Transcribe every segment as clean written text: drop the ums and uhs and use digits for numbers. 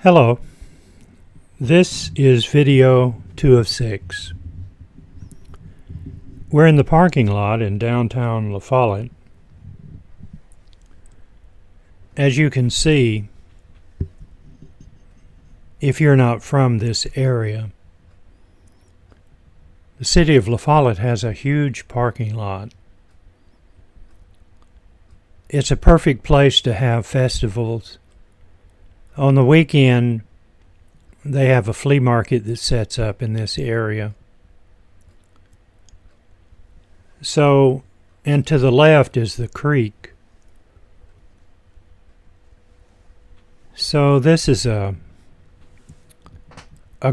Hello, this is video 2 of 6. We're in the parking lot in downtown La Follette. As you can see, if you're not from this area, the city of La Follette has a huge parking lot. It's a perfect place to have festivals. On the weekend, they have a flea market that sets up in this area. So, and to the left is the creek. So this is a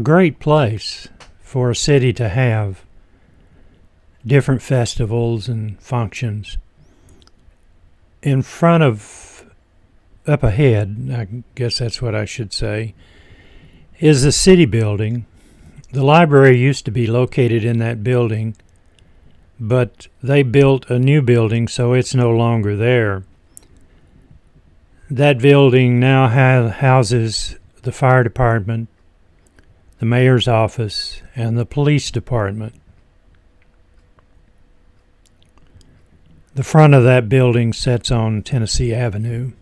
great place for a city to have different festivals and functions. In front of, up ahead, I guess that's what I should say, is the city building. The library used to be located in that building, but they built a new building, so it's no longer there. That building now houses the fire department, the mayor's office, and the police department. The front of that building sits on Tennessee Avenue.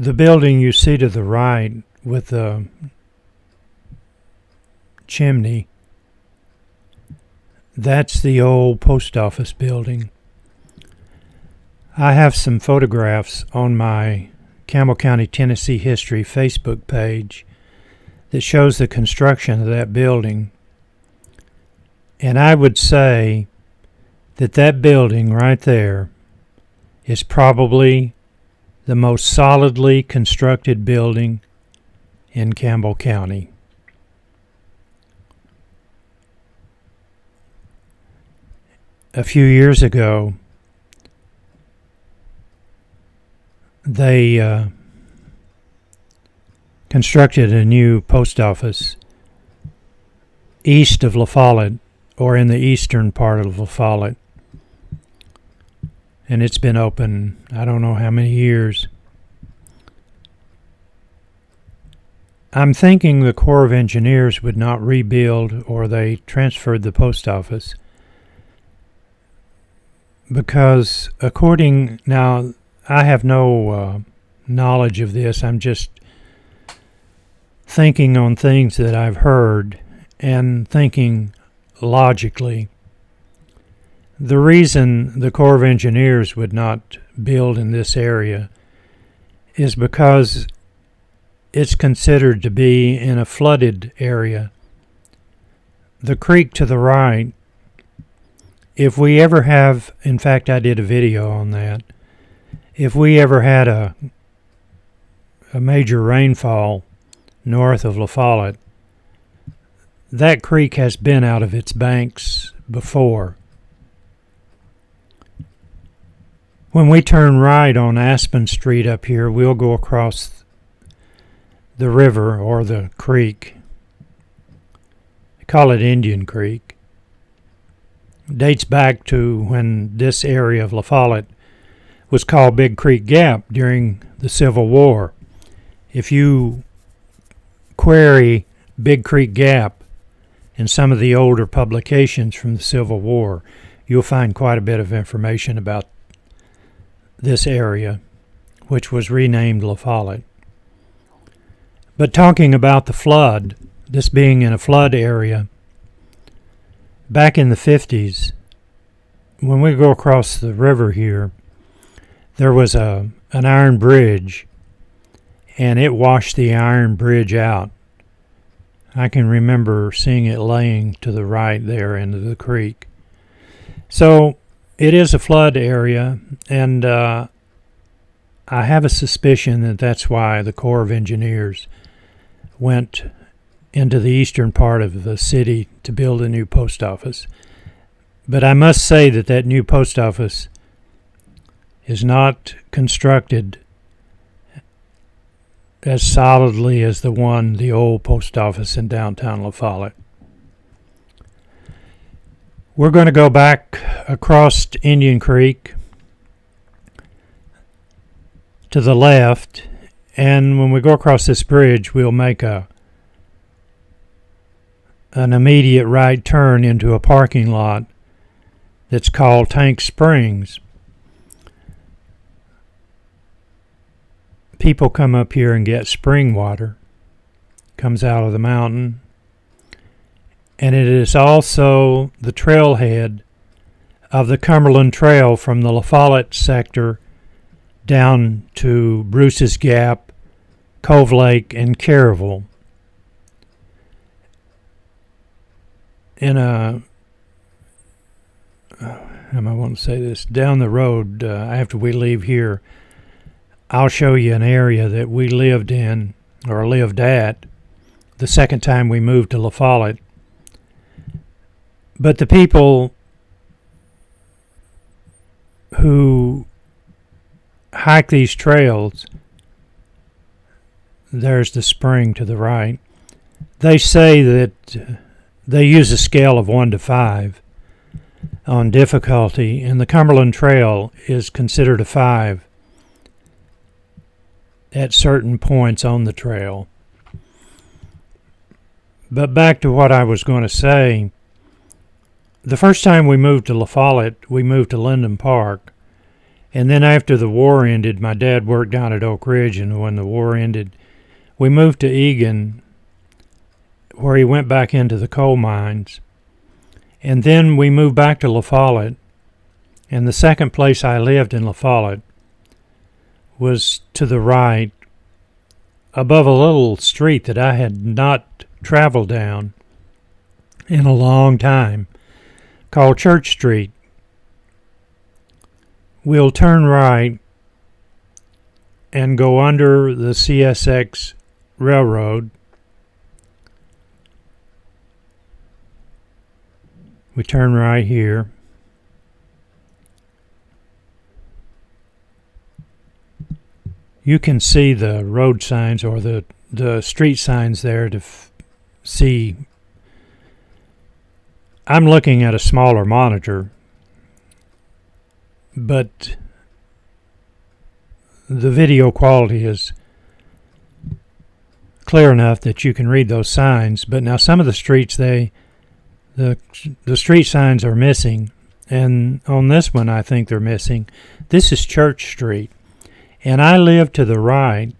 The building you see to the right with the chimney, that's the old post office building. I have some photographs on my Campbell County, Tennessee History Facebook page that shows the construction of that building. And I would say that that building right there is probably the most solidly constructed building in Campbell County. A few years ago, they constructed a new post office east of La Follette, or in the eastern part of La Follette. And it's been open, I don't know how many years. I'm thinking the Corps of Engineers would not rebuild, or they transferred the post office, because now I have no knowledge of this. I'm just thinking on things that I've heard and thinking logically. The reason the Corps of Engineers would not build in this area is because it's considered to be in a flooded area. The creek to the right, if we ever have, in fact I did a video on that, if we ever had a major rainfall north of La Follette, that creek has been out of its banks before. When we turn right on Aspen Street up here, we'll go across the river, or the creek. They call it Indian Creek. It dates back to when this area of La Follette was called Big Creek Gap during the Civil War. If you query Big Creek Gap in some of the older publications from the Civil War, you'll find quite a bit of information about this area, which was renamed La Follette. But talking about the flood, this being in a flood area, back in the 50s, when we go across the river here, there was an iron bridge, and it washed the iron bridge out. I can remember seeing it laying to the right there into the creek. So it is a flood area, and I have a suspicion that that's why the Corps of Engineers went into the eastern part of the city to build a new post office. But I must say that that new post office is not constructed as solidly as the old post office in downtown La Follette. We're going to go back across Indian Creek. to the left, and when we go across this bridge, we'll make an immediate right turn into a parking lot that's called Tank Springs. People come up here and get spring water. Comes out of the mountain. And it is also the trailhead of the Cumberland Trail from the La Follette sector down to Bruce's Gap, Cove Lake, and Caryville. How am I want to say this? Down the road, after we leave here, I'll show you an area that we lived in, or lived at, the second time we moved to La Follette. But the people who hike these trails, there's the spring to the right, they say that they use a scale of 1 to 5 on difficulty, and the Cumberland Trail is considered a 5 at certain points on the trail. But back to what I was going to say, the first time we moved to La Follette, we moved to Linden Park. And then after the war ended, my dad worked down at Oak Ridge, and when the war ended, we moved to Egan, where he went back into the coal mines. And then we moved back to La Follette, and the second place I lived in La Follette was to the right, above a little street that I had not traveled down in a long time, called Church Street. We'll turn right and go under the CSX Railroad. We turn right here. You can see the road signs or the street signs there to see. I'm looking at a smaller monitor, but the video quality is clear enough that you can read those signs. But now some of the streets, the street signs are missing, and on this one I think they're missing. This is Church Street, and I lived to the right.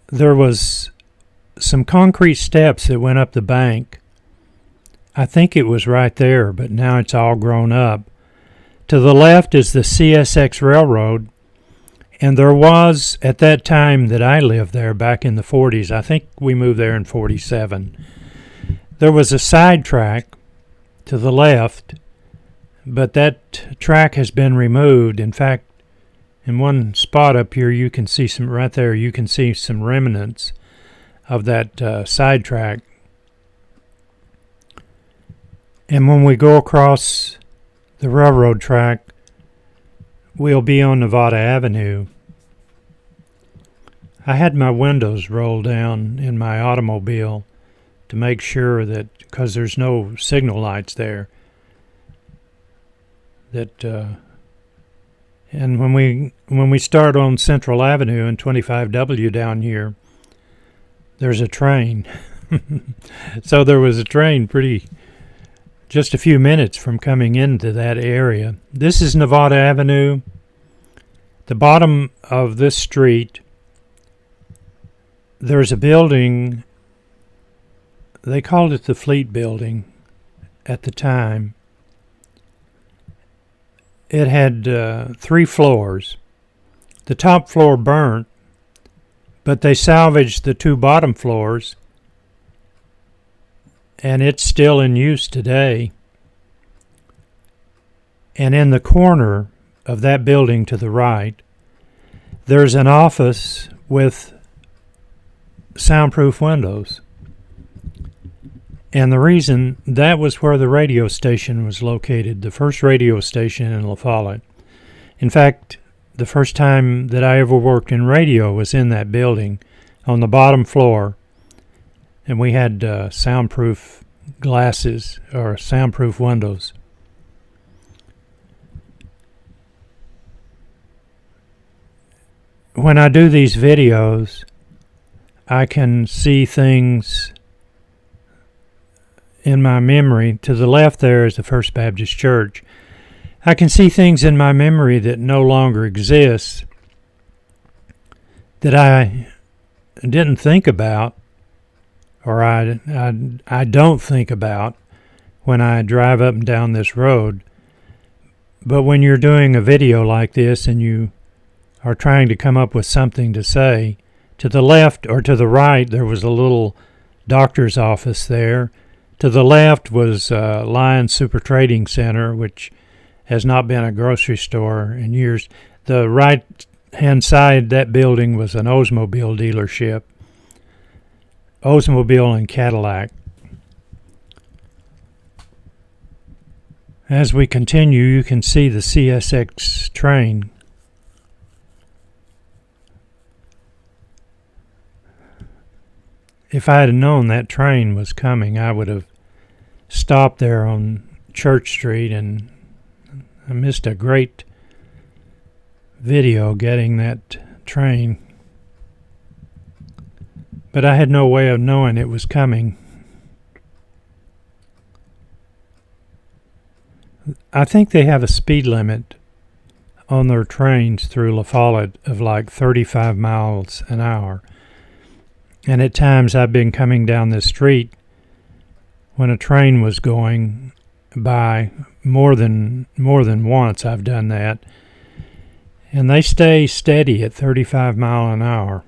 There was some concrete steps that went up the bank. I think it was right there, but now it's all grown up. To the left is the CSX Railroad, and there was, at that time that I lived there back in the 40s, I think we moved there in 47, there was a side track to the left, but that track has been removed. In fact, in one spot up here, you can see right there, you can see some remnants of that side track. And when we go across the railroad track, we'll be on Nevada Avenue. I had my windows rolled down in my automobile to make sure that, because there's no signal lights there, that and when we start on Central Avenue and 25W down here, there's a train. So there was a train just a few minutes from coming into that area. This is Nevada Avenue. The bottom of this street, there's a building. They called it the Fleet Building at the time. It had 3 floors. The top floor burnt, but they salvaged the 2 bottom floors, and it's still in use today. And in the corner of that building to the right, there's an office with soundproof windows. And the reason, that was where the radio station was located, the first radio station in La Follette. In fact, the first time that I ever worked in radio was in that building on the bottom floor. And we had soundproof glasses or soundproof windows. when I do these videos, I can see things in my memory. To the left there is the First Baptist Church. I can see things in my memory that no longer exist, that I didn't think about, or I don't think about when I drive up and down this road. But when you're doing a video like this and you are trying to come up with something to say, to the left or to the right there was a little doctor's office there. To the left was Lion Super Trading Center, which has not been a grocery store in years. The right-hand side, that building was an Oldsmobile dealership. Oldsmobile and Cadillac. As we continue, you can see the CSX train. If I had known that train was coming, I would have stopped there on Church Street, and I missed a great video getting that train. But I had no way of knowing it was coming. I think they have a speed limit on their trains through La Follette of like 35 miles an hour. And at times I've been coming down this street when a train was going by, more than once I've done that, and they stay steady at 35 miles an hour.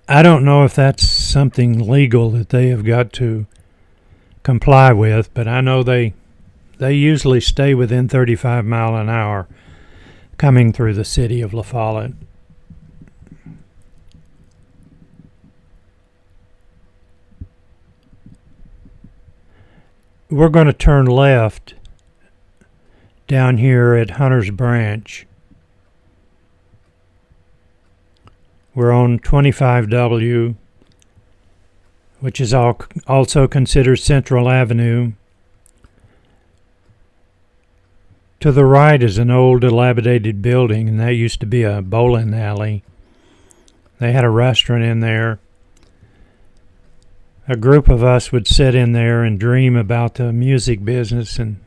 I don't know if that's something legal that they have got to comply with, but I know they usually stay within 35 miles an hour coming through the city of La Follette. We're going to turn left down here at Hunter's Branch. We're on 25W, which is also considered Central Avenue. To the right is an old dilapidated building, and that used to be a bowling alley. They had a restaurant in there. A group of us would sit in there and dream about the music business and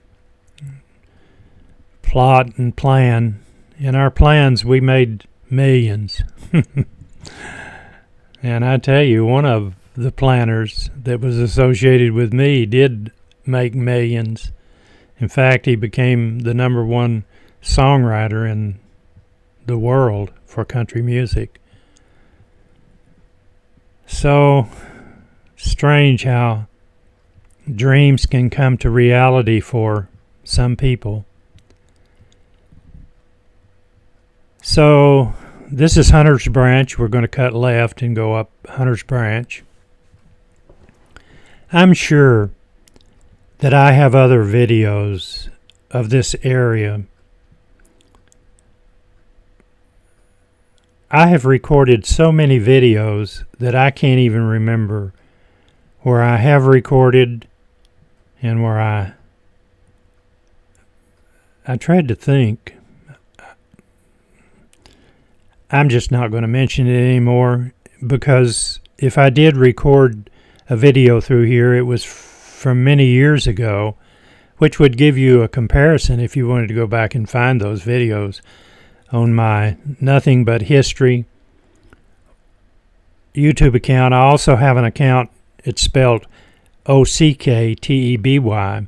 plot and plan. In our plans, we made millions. And I tell you, one of the planners that was associated with me did make millions. In fact, he became the #1 songwriter in the world for country music. So strange how dreams can come to reality for some people. So this is Hunter's Branch. We're going to cut left and go up Hunter's Branch. I'm sure that I have other videos of this area. I have recorded so many videos that I can't even remember where I have recorded and where I tried to think. I'm just not going to mention it anymore, because if I did record a video through here, it was from many years ago, which would give you a comparison if you wanted to go back and find those videos on my Nothing But History YouTube account. I also have an account, it's spelled OCKTEBY.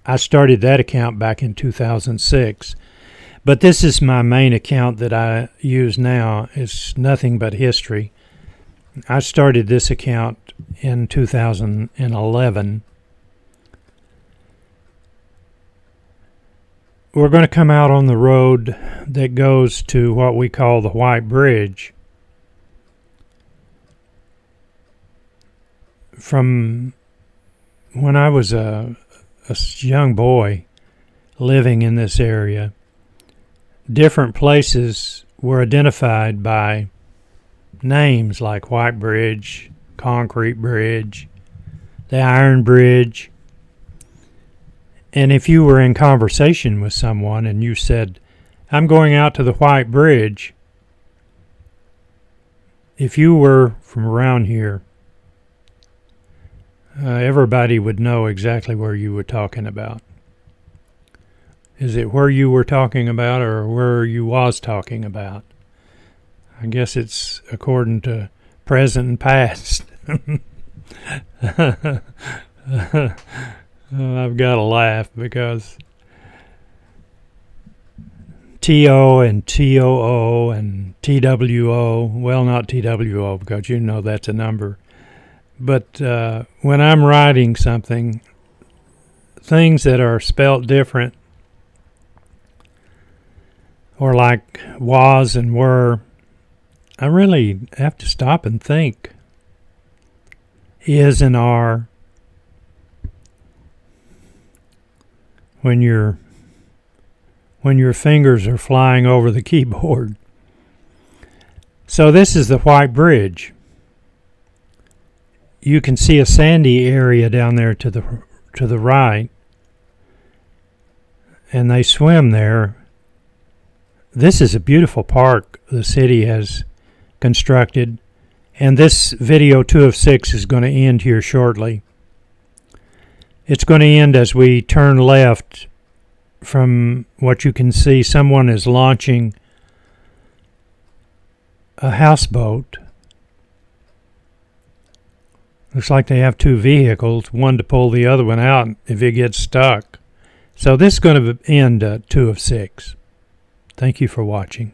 I started that account back in 2006. But this is my main account that I use now. It's Nothing But History. I started this account in 2011. We're going to come out on the road that goes to what we call the White Bridge. From when I was a young boy living in this area, different places were identified by names like White Bridge, Concrete Bridge, the Iron Bridge. And if you were in conversation with someone and you said, I'm going out to the White Bridge. If you were from around here, everybody would know exactly where you were talking about. Is it where you were talking about or where you was talking about? I guess it's according to present and past. I've got to laugh because TO and TOO and TWO, well, not TWO because you know that's a number. But when I'm writing something, things that are spelt different, or like was and were, I really have to stop and think. Is and are. When your fingers are flying over the keyboard. So this is the White Bridge. You can see a sandy area down there to the right, and they swim there. This is a beautiful park the city has constructed, and this video 2 of 6 is going to end here shortly. It's going to end as we turn left from what you can see. Someone is launching a houseboat. Looks like they have 2 vehicles, one to pull the other one out if it gets stuck. So this is going to end 2 of 6. Thank you for watching.